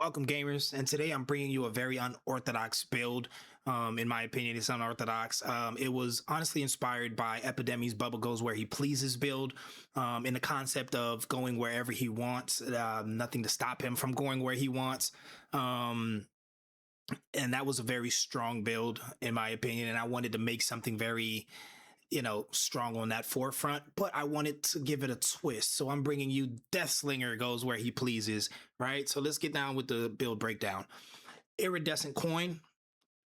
Welcome, gamers, and today I'm bringing you a very unorthodox build. In my opinion, it's unorthodox. It was honestly inspired by Epidemy's Bubble Goes Where He Pleases build, in the concept of going wherever he wants, nothing to stop him from going where he wants. Um, and that was a very strong build, in my opinion, and I wanted to make something very strong on that forefront, but I wanted to give it a twist. So I'm bringing you DeathSlinger Goes Where He Pleases, right? So let's get down with the build breakdown. Iridescent Coin,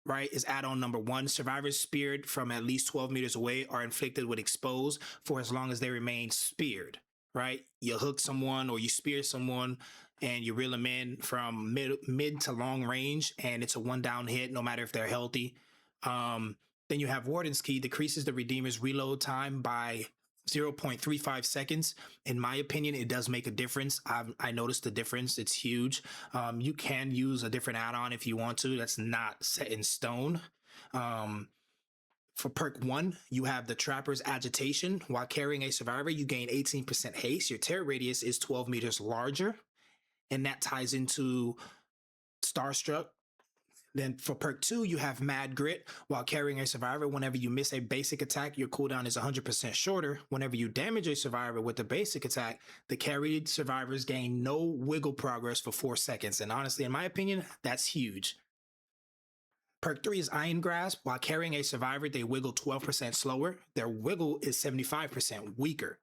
right, is add-on number 1. Survivors speared from at least 12 meters away are inflicted with expose for as long as they remain speared, right? You hook someone or you spear someone and you reel them in from mid to long range, and it's a 1 down hit no matter if they're healthy. Then you have Warden's Key, decreases the Redeemer's reload time by 0.35 seconds. In my opinion, it does make a difference. I noticed the difference. It's huge. You can use a different add-on if you want to. That's not set in stone. For perk 1, you have the Trapper's Agitation. While carrying a survivor, you gain 18% haste. Your terror radius is 12 meters larger, and that ties into Starstruck. Then for perk 2, you have Mad Grit. While carrying a survivor, whenever you miss a basic attack, your cooldown is 100% shorter. Whenever you damage a survivor with a basic attack, the carried survivors gain no wiggle progress for 4 seconds. And honestly, in my opinion, that's huge. Perk 3 is Iron Grasp. While carrying a survivor, they wiggle 12% slower. Their wiggle is 75% weaker.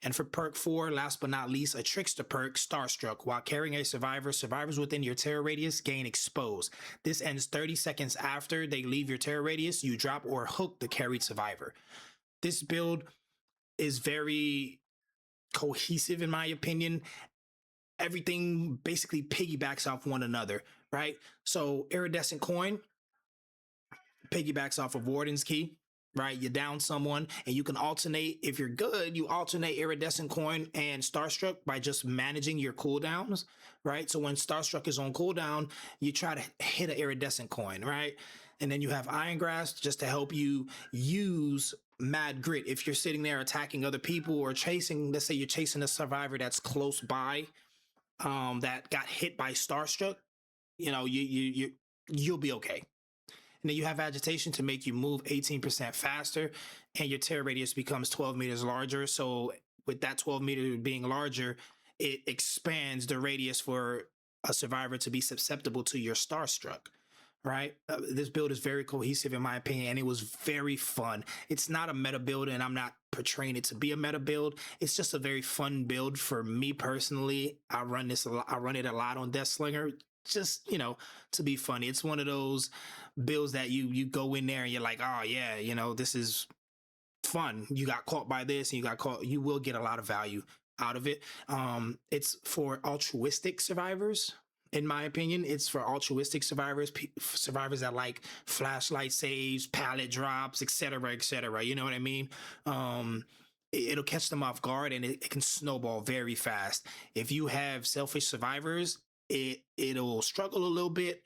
And for perk 4, last but not least, a trickster perk, Starstruck. While carrying a survivor, survivors within your terror radius gain expose. This ends 30 seconds after they leave your terror radius. You drop or hook the carried survivor. This build is very cohesive, in my opinion. Everything basically piggybacks off one another, right? So Iridescent Coin piggybacks off of Warden's Key, right? You down someone and you can alternate. If you're good, you alternate Iridescent Coin and Starstruck by just managing your cooldowns, right? So when Starstruck is on cooldown, you try to hit an Iridescent Coin, right? And then you have Iron Grasp just to help you use Mad Grit. If you're sitting there attacking other people or chasing, let's say you're chasing a survivor that's close by, that got hit by Starstruck, you'll be okay. And then you have Agitation to make you move 18% faster, and your terror radius becomes 12 meters larger. So with that 12 meter being larger, it expands the radius for a survivor to be susceptible to your Starstruck, right? This build is very cohesive in my opinion, and it was very fun. It's not a meta build, and I'm not portraying it to be a meta build. It's just a very fun build for me personally. I run it a lot on DeathSlinger, just to be funny. It's one of those builds that you go in there and you're like, oh yeah, this is fun. You got caught by this and you got caught. You will get a lot of value out of it. It's for altruistic survivors. In my opinion, it's for altruistic survivors, survivors that like flashlight saves, pallet drops, etc., etc. You know what I mean? It'll catch them off guard, and it can snowball very fast. If you have selfish survivors, it'll struggle a little bit.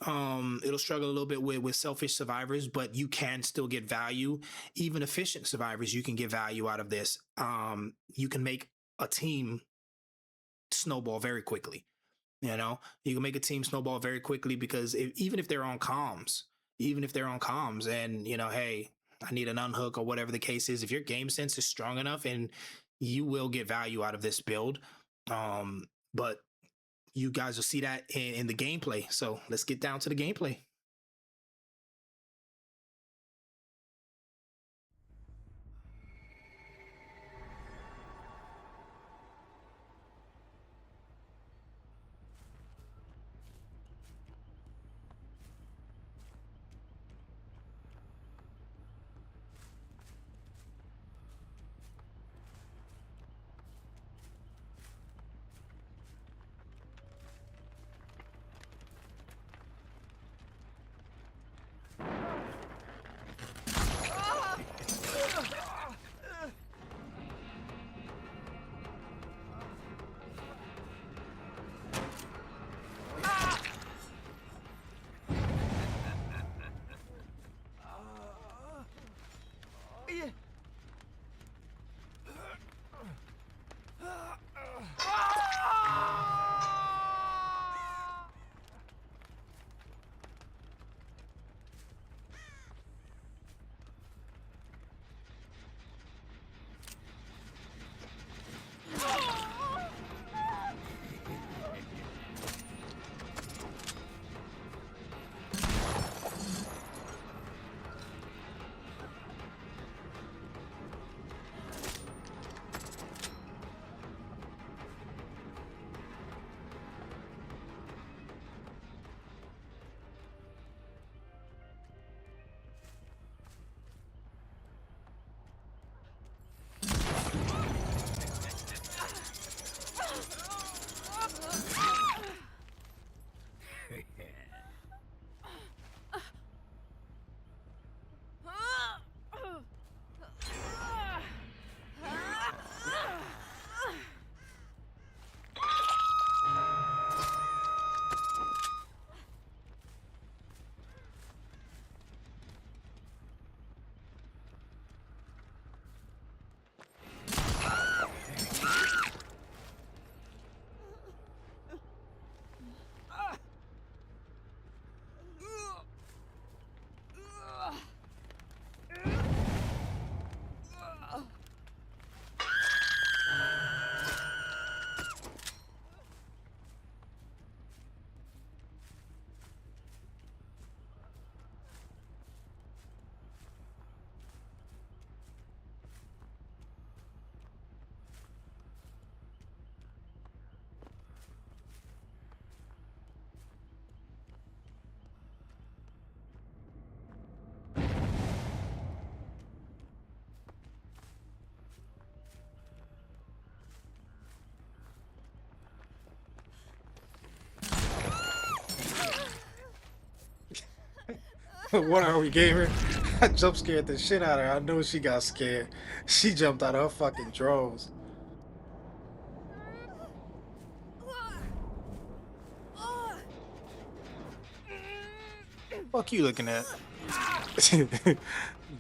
It'll struggle a little bit with selfish survivors, but you can still get value. Even efficient survivors, you can get value out of this. You can make a team snowball very quickly. You can make a team snowball very quickly because even if they're on comms, and hey, I need an unhook or whatever the case is, if your game sense is strong enough, and you will get value out of this build. But you guys will see that in the gameplay. So let's get down to the gameplay. What are we, gamer? I jump scared the shit out of her. I know she got scared. She jumped out of her fucking drawers. Fuck you looking at?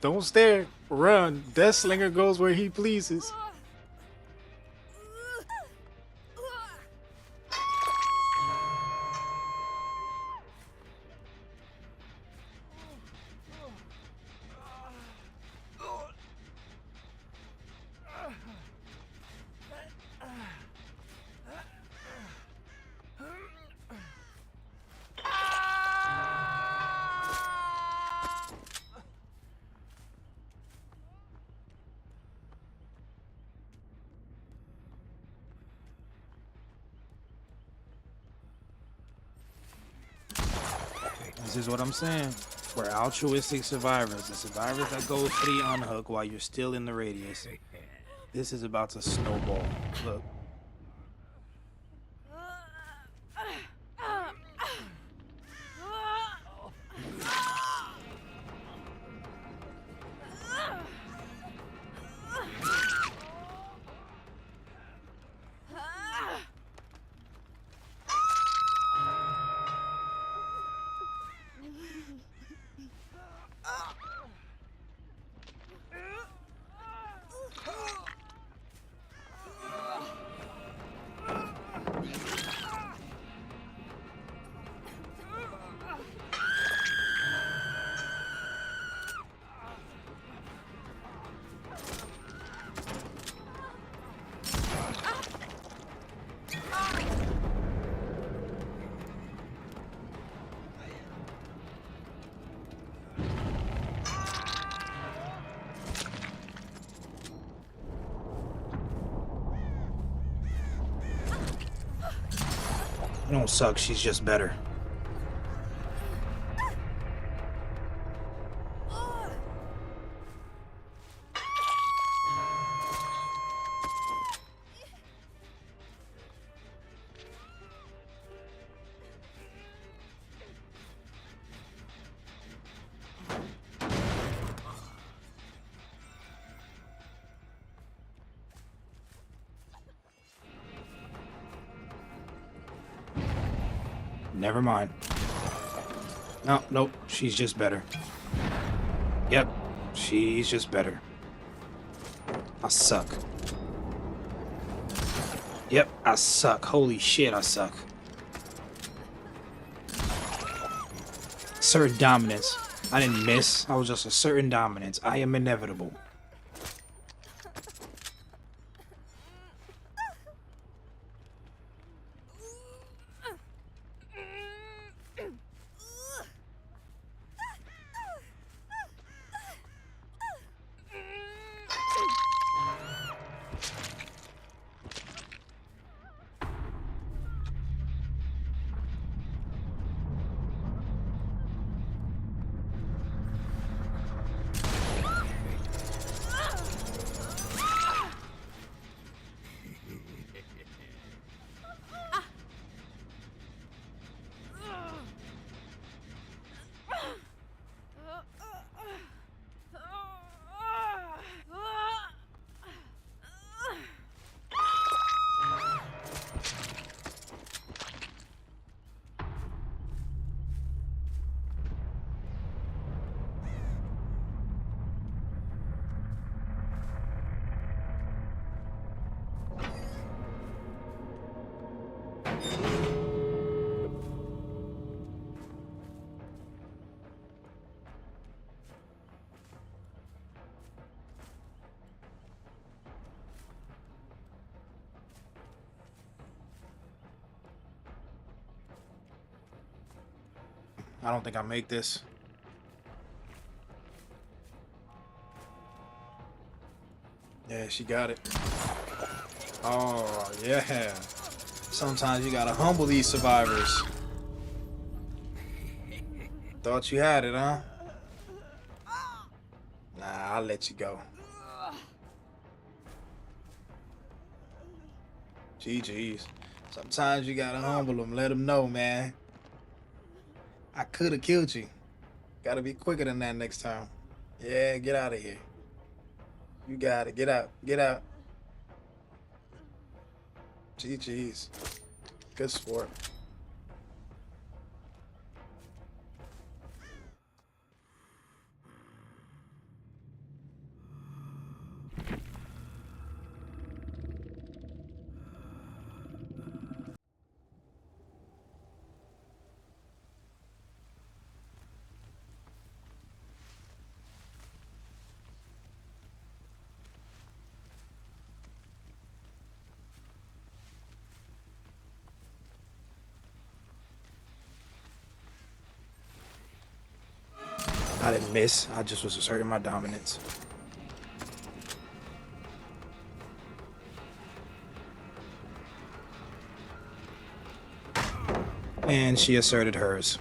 Don't stare. Run. DeathSlinger goes where he pleases. This is what I'm saying. We're altruistic survivors. The survivors that go for the unhook while you're still in the radius. This is about to snowball. Look. You don't suck, she's just better. Never mind. No, nope, she's just better. Yep, she's just better. I suck. Yep, I suck. Holy shit, I suck. Certain dominance. I didn't miss. I was just a certain dominance. I am inevitable. I don't think I make this. Yeah, she got it. Oh, yeah. Sometimes you gotta humble these survivors. Thought you had it, huh? Nah, I'll let you go. GG's. Sometimes you gotta humble them, let them know, man. I could have killed you. Gotta be quicker than that next time. Yeah, get out of here. You got it. Get out. Get out. GG's. Good sport. I didn't miss. I just was asserting my dominance. And she asserted hers.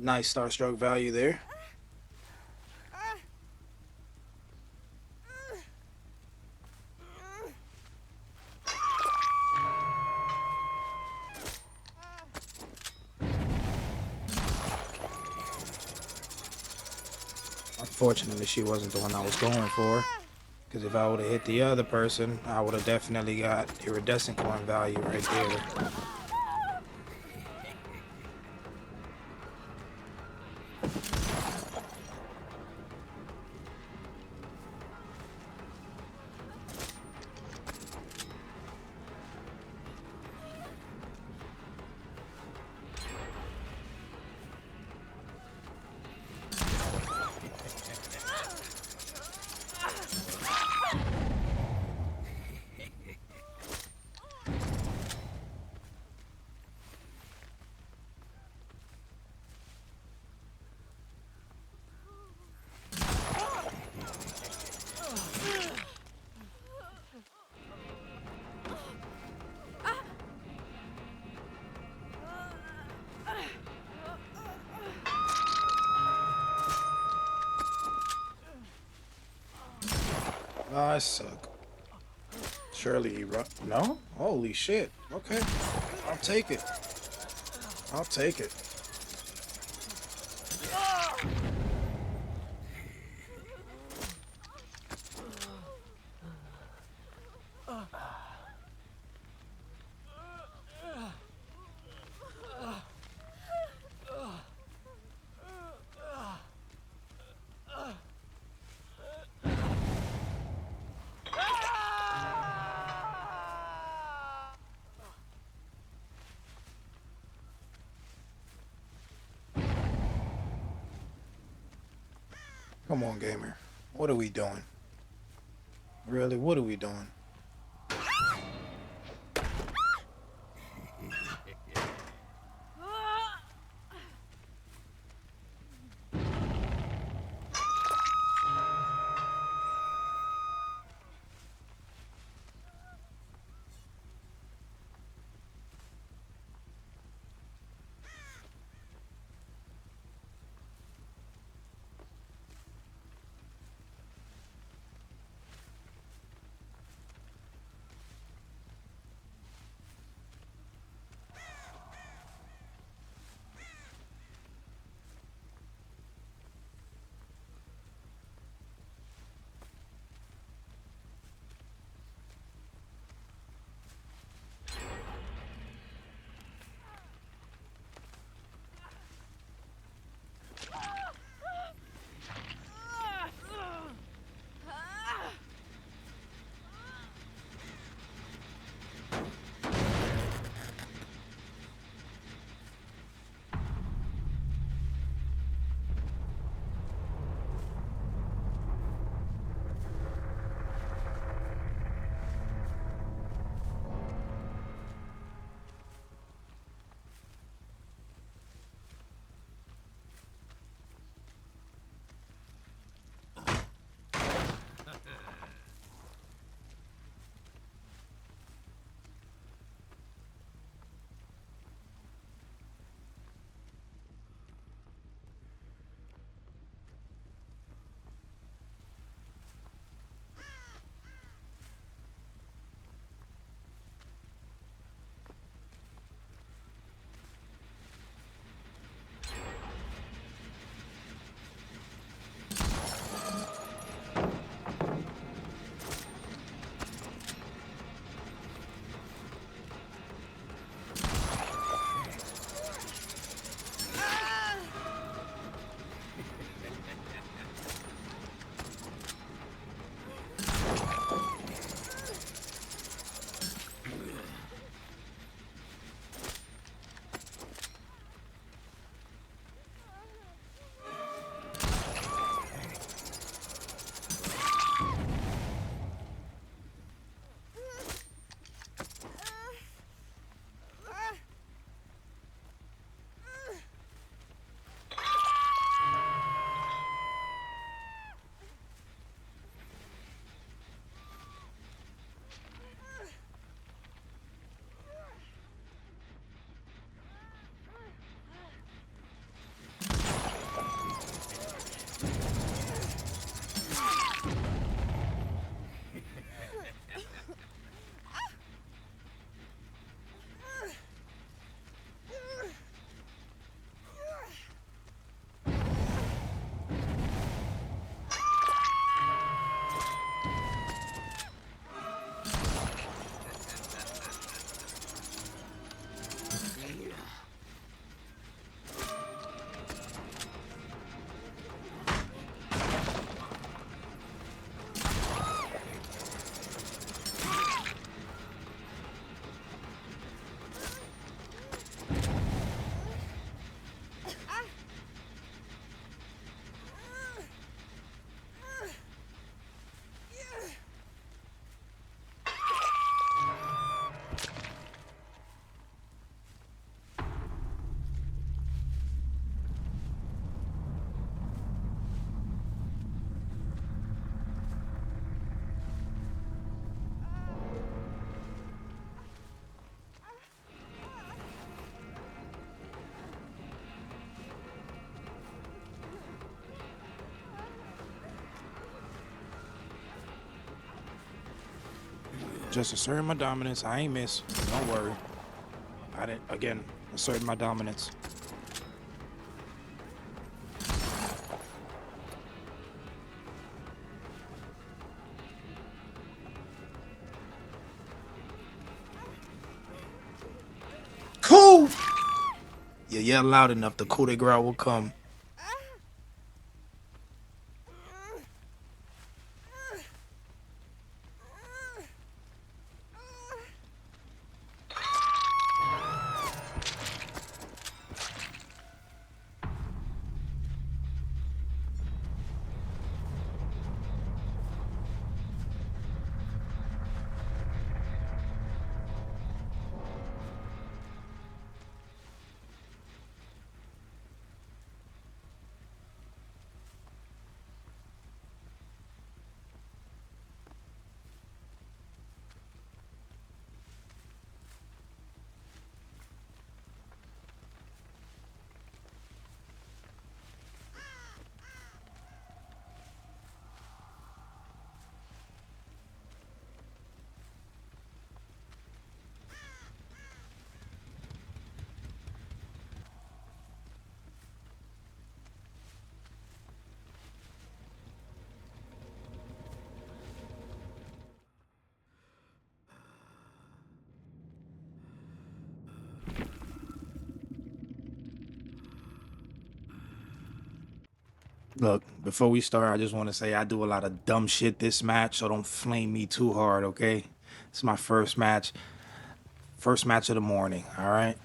Nice Starstroke value there. Unfortunately, she wasn't the one I was going for. Because if I would have hit the other person, I would have definitely got iridescent coin value right there. Oh, I suck. Surely he no? Holy shit. Okay. I'll take it. I'll take it. Come on, gamer. What are we doing? Really, what are we doing? just asserting my dominance. I ain't miss. Don't worry. I didn't, again, asserting my dominance. Cool! You yell loud enough, the coup de grace will come. Look, before we start, I just want to say I do a lot of dumb shit this match, so don't flame me too hard, okay? It's my first match of the morning, all right?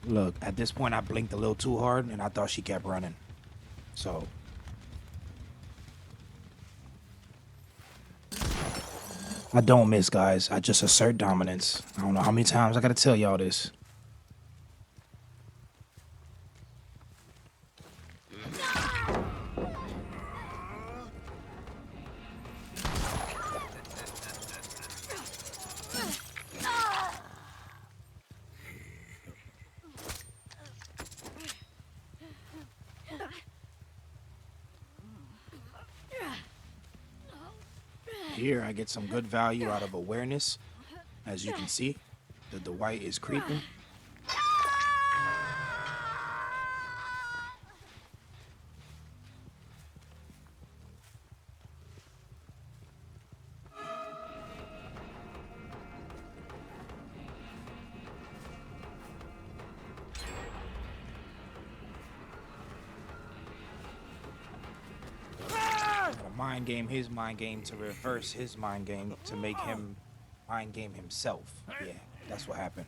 Look, at this point, I blinked a little too hard, and I thought she kept running. So... I don't miss, guys. I just assert dominance. I don't know how many times I gotta tell y'all this. Here, I get some good value out of awareness. As you can see, the white is creeping. Mind game his mind game to reverse his mind game to make him mind game himself. Yeah, that's what happened.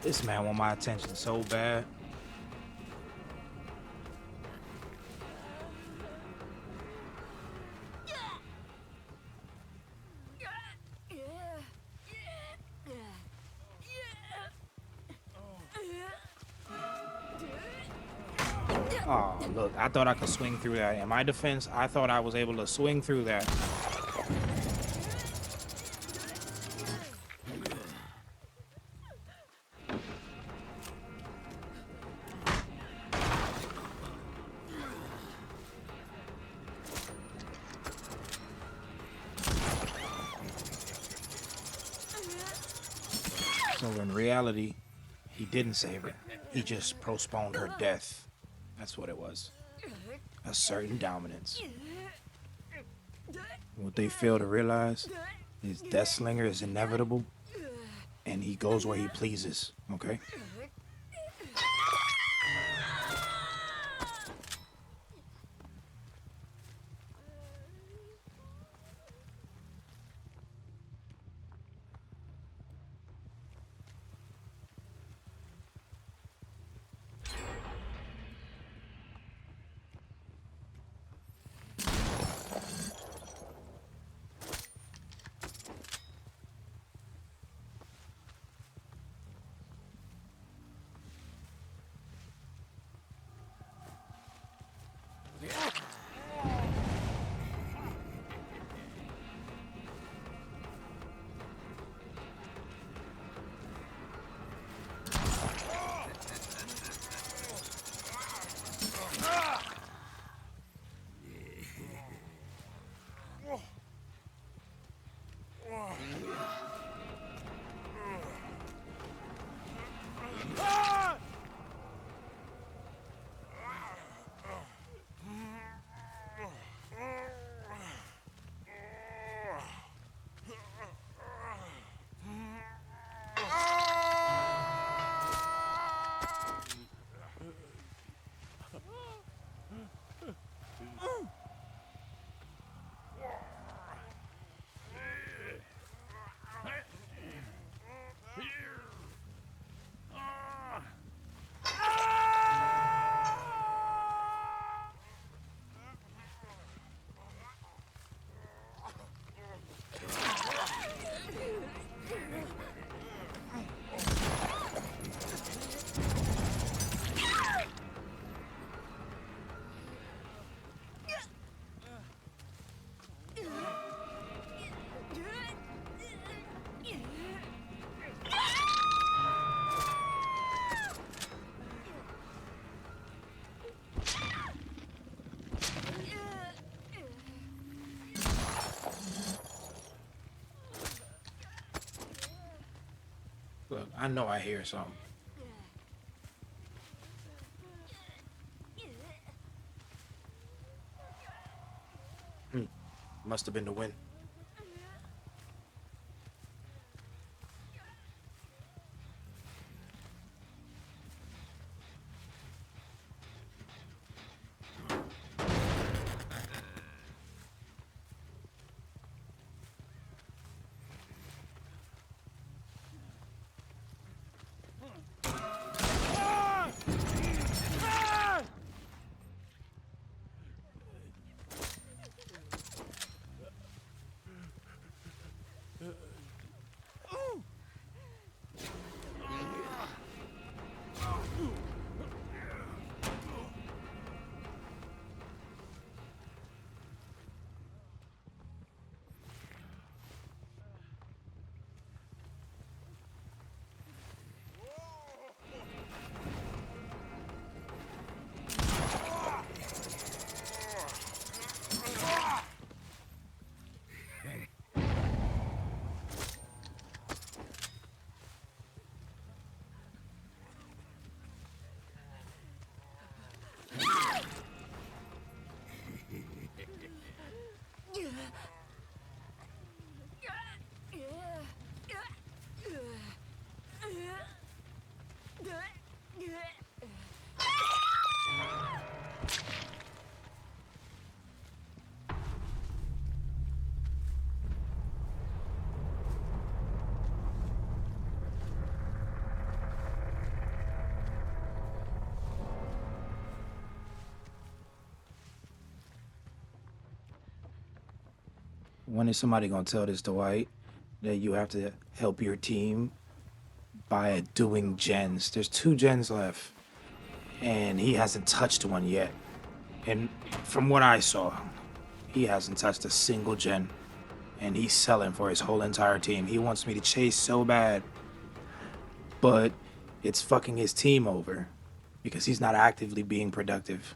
This man want my attention so bad. Oh, look, I thought I could swing through that. In my defense, I thought I was able to swing through that. So in reality, he didn't save her. He just postponed her death. That's what it was. A certain dominance. What they fail to realize is DeathSlinger is inevitable, and he goes where he pleases, okay? Look, I know I hear something. Must have been the wind. When is somebody gonna tell this Dwight that you have to help your team by doing gens? There's 2 gens left, and he hasn't touched one yet. And from what I saw, he hasn't touched a single gen, and he's selling for his whole entire team. He wants me to chase so bad, but it's fucking his team over because he's not actively being productive.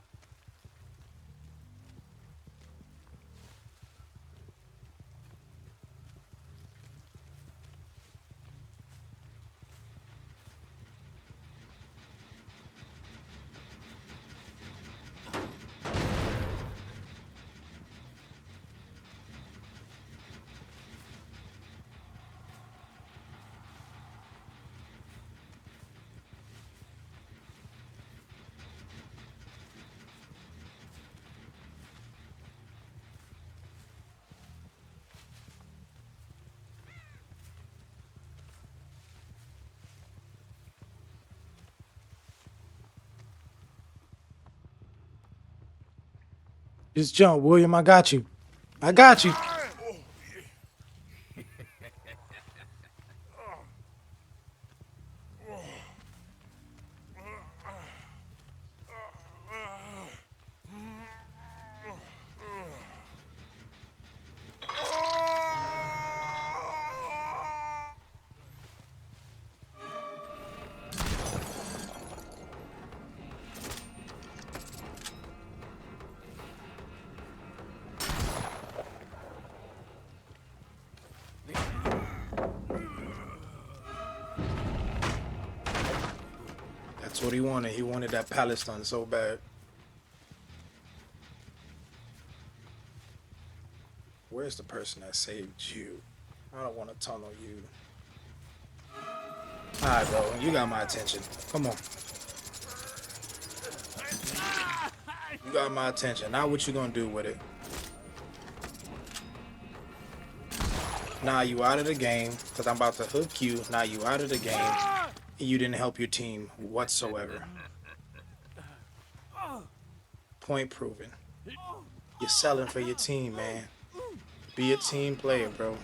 Just jump, William. I got you. I got you. That's what he wanted. He wanted that palace done so bad. Where's the person that saved you? I don't want to tunnel you. Alright, bro. You got my attention. Come on. You got my attention. Now what you gonna do with it? Now you out of the game, because I'm about to hook you. Now you out of the game. And you didn't help your team whatsoever. Point proven. You're selling for your team, man. Be a team player, bro.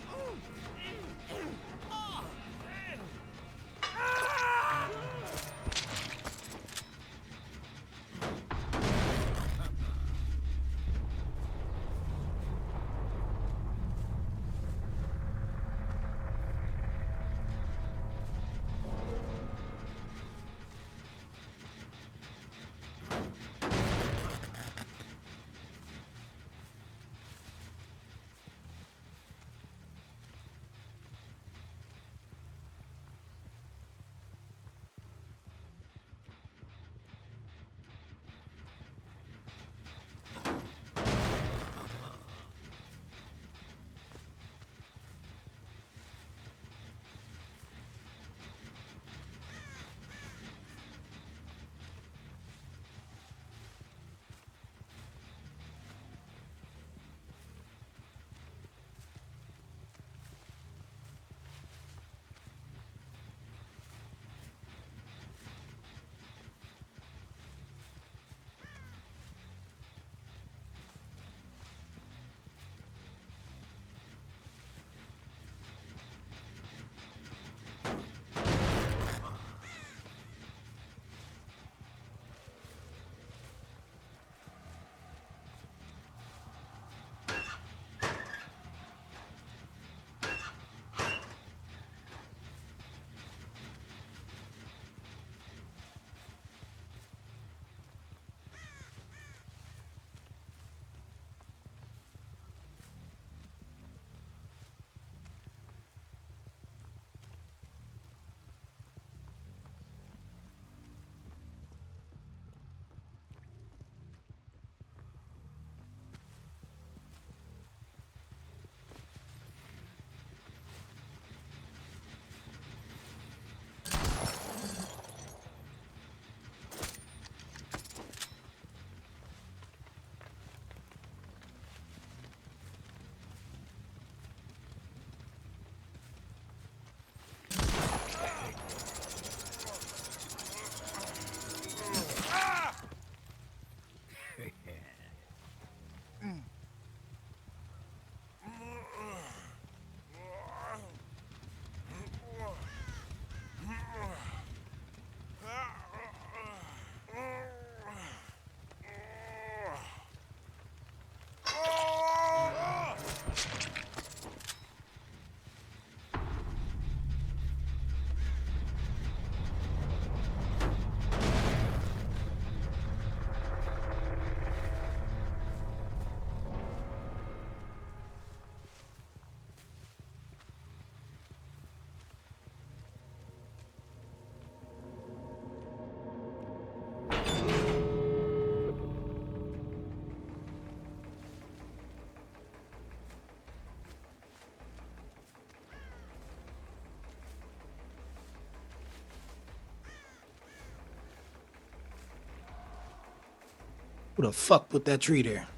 Who the fuck put that tree there?